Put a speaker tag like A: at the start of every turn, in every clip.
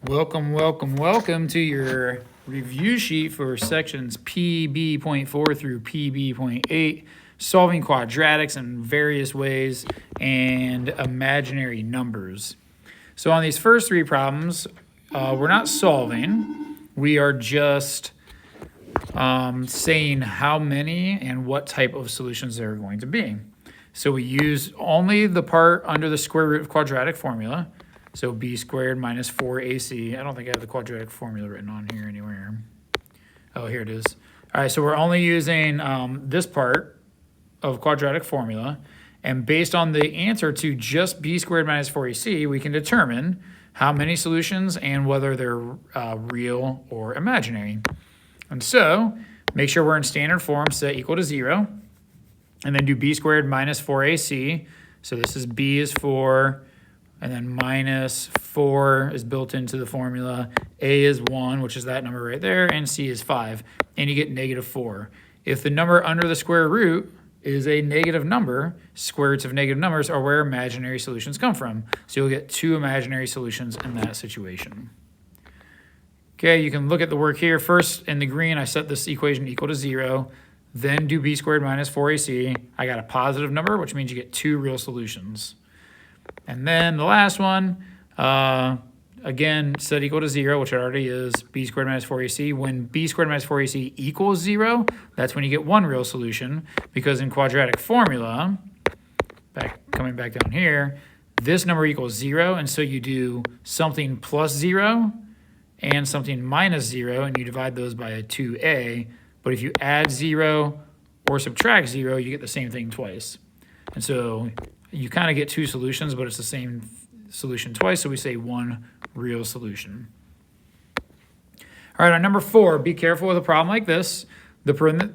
A: Welcome to your review sheet for sections PB.4 through PB.8, solving quadratics in various ways and imaginary numbers. So on these first three problems, we're not solving, we are just saying how many and what type of solutions there are going to be. So we use only the part under the square root of quadratic formula. So b squared minus 4ac. I don't think I have the quadratic formula written on here anywhere. Oh, here it is. All right, so we're only using this part of quadratic formula. And based on the answer to just b squared minus 4ac, we can determine how many solutions and whether they're real or imaginary. And so make sure we're in standard form, set equal to 0. And then do b squared minus 4ac. So this is b is 4. And then minus 4 is built into the formula. A is 1, which is that number right there, and C is 5. And you get negative 4. If the number under the square root is a negative number, square roots of negative numbers are where imaginary solutions come from. So you'll get two imaginary solutions in that situation. Okay, you can look at the work here. First, in the green, I set this equation equal to 0. Then do b squared minus 4ac. I got a positive number, which means you get two real solutions. And then the last one, again, set equal to 0, which it already is, b squared minus 4ac. When b squared minus 4ac equals 0, that's when you get one real solution, because in quadratic formula, coming back down here, this number equals 0, and so you do something plus 0 and something minus 0, and you divide those by a 2a. But if you add 0 or subtract 0, you get the same thing twice. And so you kind of get two solutions, but it's the same solution twice, so we say one real solution. All right, on number 4, be careful with a problem like this. The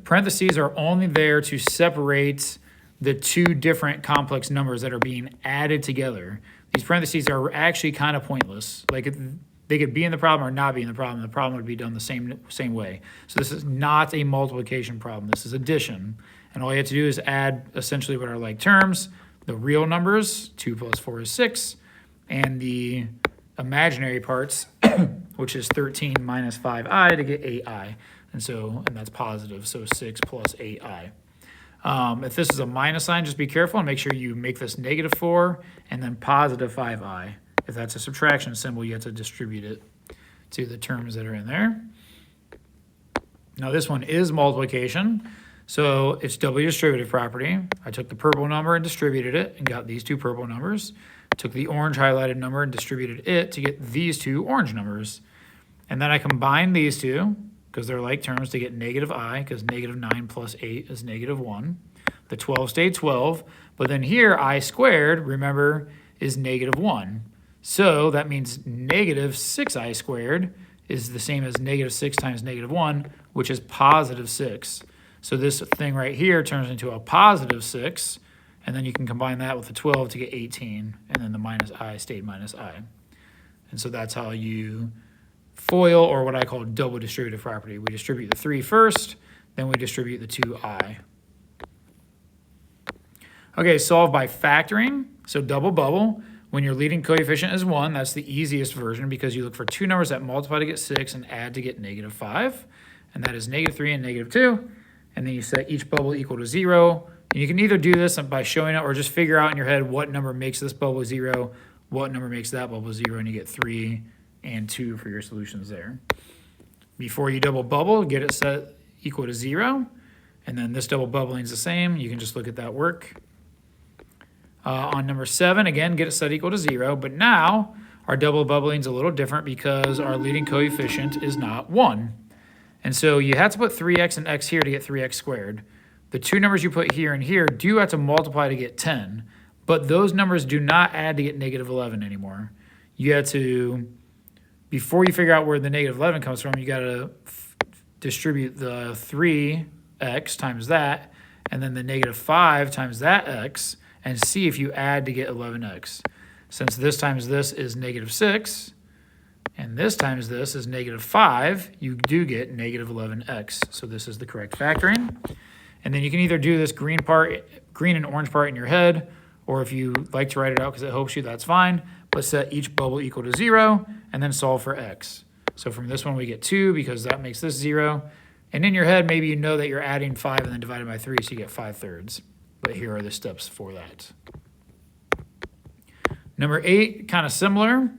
A: parentheses are only there to separate the two different complex numbers that are being added together. These parentheses are actually kind of pointless. Like they could be in the problem or not be in the problem. The problem would be done the same way. So this is not a multiplication problem. This is addition. And all you have to do is add essentially what are like terms. The real numbers, 2 plus 4 is 6, and the imaginary parts, which is 13 minus 5i to get 8i. And that's positive, so 6 plus 8i. If this is a minus sign, just be careful and make sure you make this negative 4 and then positive 5i. If that's a subtraction symbol, you have to distribute it to the terms that are in there. Now this one is multiplication. So it's doubly distributive property. I took the purple number and distributed it and got these two purple numbers. Took the orange highlighted number and distributed it to get these two orange numbers. And then I combined these two, because they're like terms, to get negative I, because negative 9 plus 8 is negative 1. The 12 stayed 12, but then here I squared, remember, is negative 1. So that means negative 6i squared is the same as negative 6 times negative 1, which is positive 6. So this thing right here turns into a positive 6, and then you can combine that with the 12 to get 18, and then the minus I stayed minus I. And so that's how you FOIL, or what I call double distributive property. We distribute the 3 first, then we distribute the 2i. Okay, solve by factoring. So double bubble. When your leading coefficient is 1, that's the easiest version because you look for two numbers that multiply to get 6 and add to get negative 5, and that is negative 3 and negative 2. And then you set each bubble equal to 0. And you can either do this by showing it or just figure out in your head what number makes this bubble 0, what number makes that bubble 0, and you get 3 and 2 for your solutions there. Before you double bubble, get it set equal to 0. And then this double bubbling is the same. You can just look at that work. On number 7, again, get it set equal to 0. But now our double bubbling is a little different because our leading coefficient is not 1. And so you have to put 3x and x here to get 3x squared. The two numbers you put here and here do have to multiply to get 10, but those numbers do not add to get negative 11 anymore. You have to, before you figure out where the negative 11 comes from, you got to distribute the 3x times that, and then the negative 5 times that x, and see if you add to get 11x. Since this times this is negative 6, and this times this is negative 5, you do get negative 11x. So this is the correct factoring. And then you can either do this green and orange part in your head, or if you like to write it out because it helps you, that's fine. let's set each bubble equal to 0, and then solve for x. So from this one, we get 2 because that makes this 0. And in your head, maybe you know that you're adding 5 and then dividing by 3, so you get 5/3. But here are the steps for that. Number 8, kind of similar.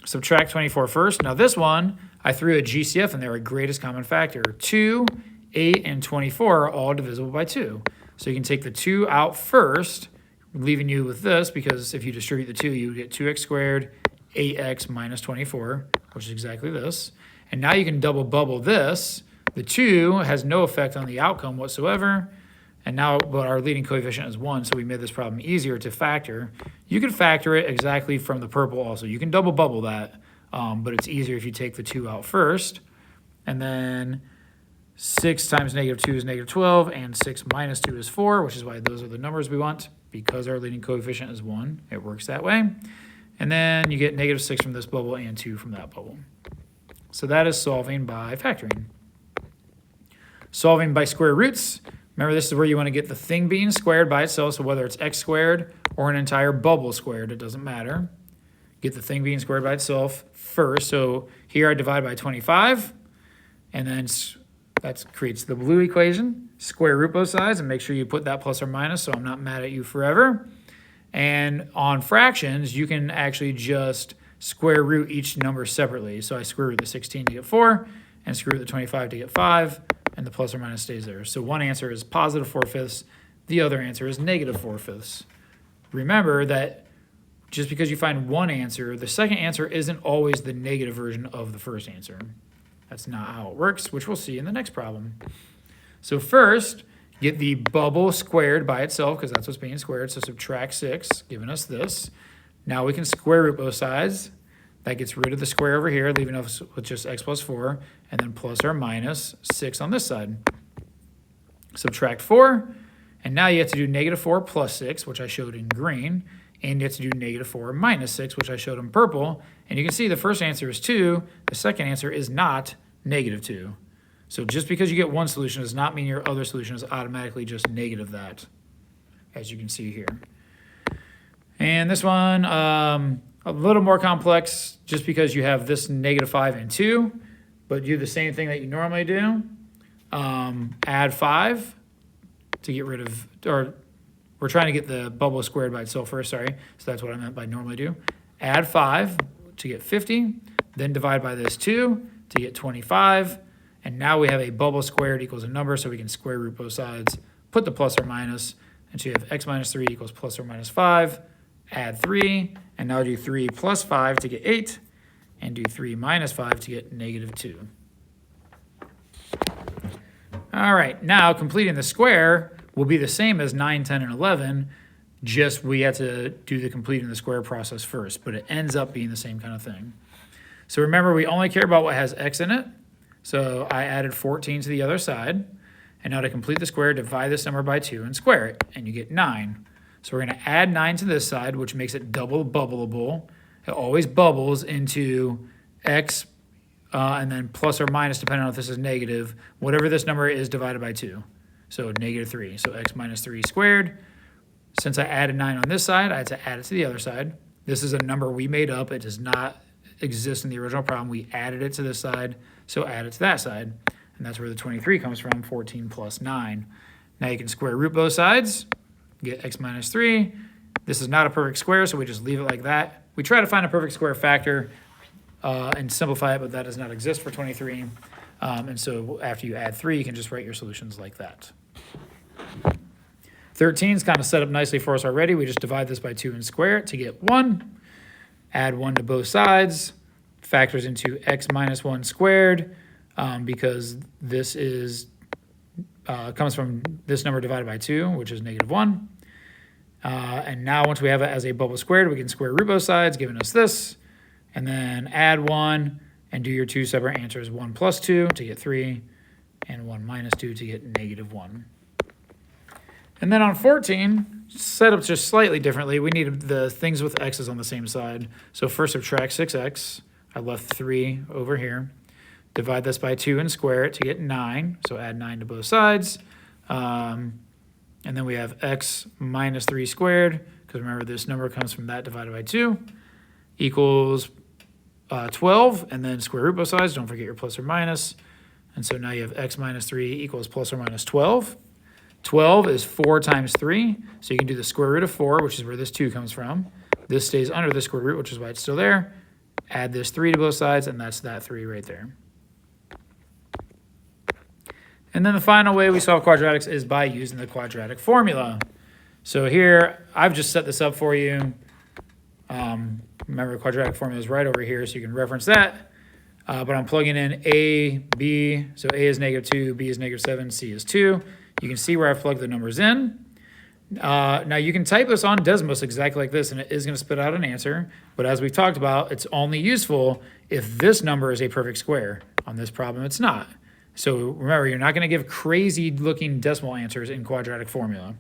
A: Subtract 24 first. Now this one, I threw a GCF in there, a greatest common factor. 2, 8, and 24 are all divisible by 2. So you can take the 2 out first, leaving you with this, because if you distribute the 2, you get 2x squared, 8x minus 24, which is exactly this. And now you can double bubble this. The 2 has no effect on the outcome whatsoever. And now, but our leading coefficient is 1, so we made this problem easier to factor. You can factor it exactly from the purple also. You can double bubble that, but it's easier if you take the 2 out first. And then 6 times negative 2 is negative 12, and 6 minus 2 is 4, which is why those are the numbers we want. Because our leading coefficient is 1, it works that way. And then you get negative 6 from this bubble and 2 from that bubble. So that is solving by factoring. Solving by square roots. Remember, this is where you want to get the thing being squared by itself, so whether it's x squared or an entire bubble squared, it doesn't matter. Get the thing being squared by itself first. So here I divide by 25, and then that creates the blue equation. Square root both sides, and make sure you put that plus or minus so I'm not mad at you forever. And on fractions, you can actually just square root each number separately. So I square root the 16 to get 4, and square root the 25 to get 5, and the plus or minus stays there. So one answer is positive 4/5, the other answer is negative 4/5. Remember that just because you find one answer, the second answer isn't always the negative version of the first answer. That's not how it works, which we'll see in the next problem. So first, get the bubble squared by itself, because that's what's being squared. So subtract 6, giving us this. Now we can square root both sides. That gets rid of the square over here, leaving us with just x plus 4, and then plus or minus 6 on this side. Subtract 4, and now you have to do negative 4 plus 6, which I showed in green, and you have to do negative 4 minus 6, which I showed in purple. And you can see the first answer is 2, the second answer is not negative 2. So just because you get one solution does not mean your other solution is automatically just negative that, as you can see here. And this one, a little more complex just because you have this negative 5 and 2, but do the same thing that you normally do. Add 5 to get rid of, or we're trying to get the bubble squared by itself first, sorry. So that's what I meant by normally do. Add 5 to get 50, then divide by this 2 to get 25. And now we have a bubble squared equals a number, so we can square root both sides, put the plus or minus, and so you have x minus 3 equals plus or minus 5. Add 3, and now do 3 plus 5 to get 8, and do 3 minus 5 to get negative 2. All right, now completing the square will be the same as 9, 10, and 11, just we had to do the completing the square process first, but it ends up being the same kind of thing. So remember, we only care about what has x in it, so I added 14 to the other side, and now to complete the square, divide this number by 2 and square it, and you get 9. So we're going to add 9 to this side, which makes it double bubbleable. It always bubbles into x and then plus or minus, depending on if this is negative, whatever this number is divided by 2. So negative 3. So x minus 3 squared. Since I added 9 on this side, I had to add it to the other side. This is a number we made up. It does not exist in the original problem. We added it to this side, so add it to that side. And that's where the 23 comes from, 14 plus 9. Now you can square root both sides. Get x minus 3. This is not a perfect square, so we just leave it like that. We try to find a perfect square factor and simplify it, but that does not exist for 23. And so after you add 3, you can just write your solutions like that. 13 is kind of set up nicely for us already. We just divide this by 2 and square it to get 1. Add 1 to both sides. Factors into x minus 1 squared because this is comes from this number divided by 2, which is negative 1. And now once we have it as a bubble squared, we can square root both sides, giving us this. And then add 1 and do your two separate answers, 1 plus 2 to get 3, and 1 minus 2 to get negative 1. And then on 14, set up just slightly differently. We need the things with x's on the same side. So first subtract 6x. I left 3 over here. Divide this by 2 and square it to get 9. So add 9 to both sides. And then we have x minus 3 squared because remember this number comes from that divided by 2, equals 12, and then square root both sides. Don't forget your plus or minus. And so now you have x minus 3 equals plus or minus 12. 12 is 4 times 3, so you can do the square root of 4, which is where this 2 comes from. This stays under the square root, which is why it's still there. Add this 3 to both sides, and that's that 3 right there. And then the final way we solve quadratics is by using the quadratic formula. So here, I've just set this up for you. Remember, the quadratic formula is right over here, so you can reference that. But I'm plugging in a, b, so a is -2, b is -7, c is 2. You can see where I've plugged the numbers in. Now, you can type this on Desmos exactly like this, and it is going to spit out an answer. But as we've talked about, it's only useful if this number is a perfect square. On this problem, it's not. So remember, you're not going to give crazy-looking decimal answers in quadratic formula.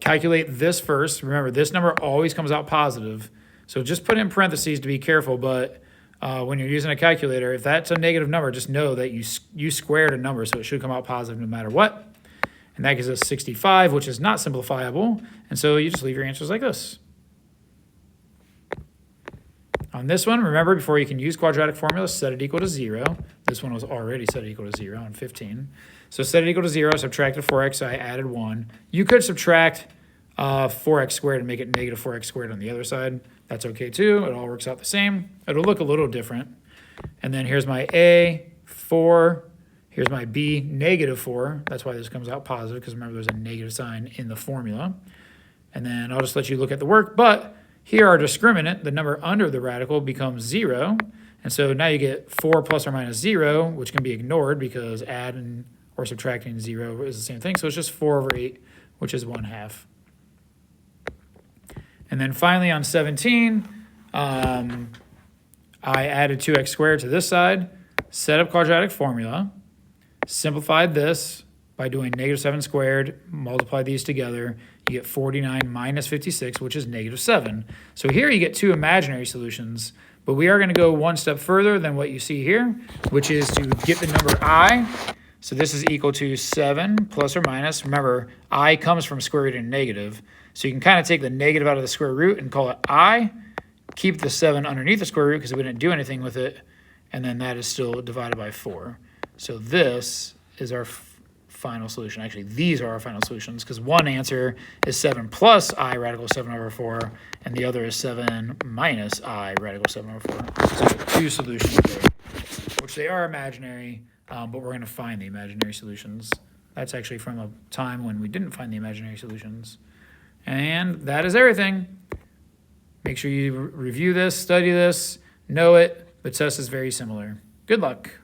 A: Calculate this first. Remember, this number always comes out positive. So just put in parentheses to be careful, but when you're using a calculator, if that's a negative number, just know that you squared a number, so it should come out positive no matter what. And that gives us 65, which is not simplifiable. And so you just leave your answers like this. On this one, remember, before you can use quadratic formula, set it equal to 0. This one was already set equal to 0 on 15. So set it equal to 0, subtracted 4x, I added 1. You could subtract 4x squared and make it negative 4x squared on the other side. That's okay too. It all works out the same. It'll look a little different. And then here's my a, 4. Here's my b, -4. That's why this comes out positive, because remember there's a negative sign in the formula. And then I'll just let you look at the work. But here our discriminant, the number under the radical, becomes 0. And so now you get 4 plus or minus 0, which can be ignored because adding or subtracting 0 is the same thing. So it's just 4 over 8, which is 1/2. And then finally on 17, I added 2x squared to this side, set up quadratic formula, simplified this by doing -7 squared, multiply these together, you get 49 minus 56, which is -7. So here you get 2 imaginary solutions, but we are going to go one step further than what you see here, which is to get the number I. So this is equal to 7 plus or minus. Remember, I comes from square root and negative. So you can kind of take the negative out of the square root and call it I. Keep the 7 underneath the square root because we didn't do anything with it. And then that is still divided by 4. So this is our final solution. Actually, these are our final solutions because one answer is 7 plus I radical 7 over 4. And the other is 7 minus I radical 7 over 4. So 2 solutions there, which they are imaginary. But we're going to find the imaginary solutions. That's actually from a time when we didn't find the imaginary solutions. And that is everything. Make sure you review this, study this, know it. The test is very similar. Good luck.